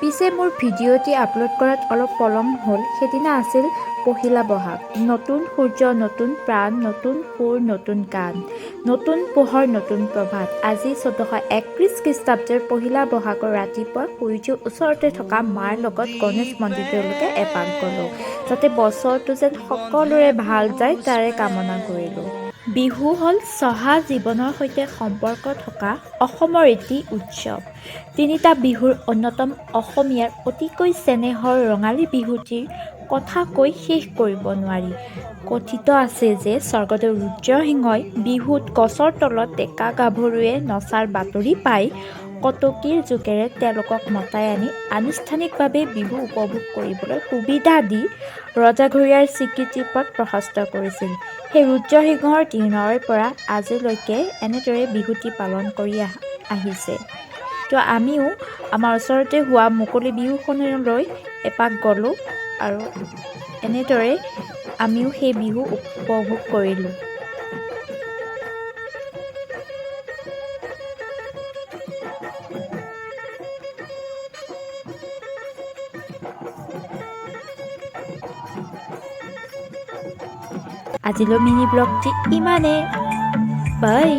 পিছে মোৰ ভিডিঅ'টি আপলোড কৰাত অলপ পলম হ'ল। সেইদিনা আছিল পহিলা বহাগ। নতুন সূৰ্য, নতুন প্ৰাণ, নতুন সুৰ, নতুন গান, নতুন পোহৰ, নতুন প্ৰভাত। আজি 1431 খ্ৰীষ্টাব্দৰ পহিলা বহাগৰ ৰাতিপুৱা সূৰ্যৰ ওচৰতে থকা মাৰ লগত গণেশ মন্দিৰলৈকে এপাক গ'লোঁ, যাতে বছৰটো যেন সকলোৰে ভাল যায় তাৰে কামনা কৰিলোঁ। বিহু হ'ল চহা জীৱনৰ সৈতে সম্পৰ্ক থকা অসমৰ এটি উৎসৱ। তিনিটা বিহুৰ অন্যতম অসমীয়াৰ অতিকৈ চেনেহৰ ৰঙালী বিহুটিৰ কথা কৈ শেষ কৰিব নোৱাৰি। কথিত আছে যে স্বৰ্গদেউ ৰুদ্ৰসিংহই বিহুত গছৰ তলত ডেকা গাভৰুৱে নচাৰ বাতৰি পাই কটকীৰ যোগেৰে তেওঁলোকক মতাই আনি আনুষ্ঠানিকভাৱে বিহু উপভোগ কৰিবলৈ সুবিধা দি ৰজাঘৰীয়াৰ স্বীকৃতিৰ পথ প্ৰশস্ত কৰিছিল। সেই ৰুদ্ৰসিংহৰ দিনৰে পৰা আজিলৈকে এনেদৰে বিহুটি পালন কৰি আহিছে। তো আমিও আমাৰ ওচৰতে হোৱা মুকলি বিহুখনলৈ এপাক গ'লোঁ আৰু এনেদৰে আমিও সেই বিহু উপভোগ কৰিলোঁ। আজিলৈ মিনি ব্লগটি ইমানে। বাই।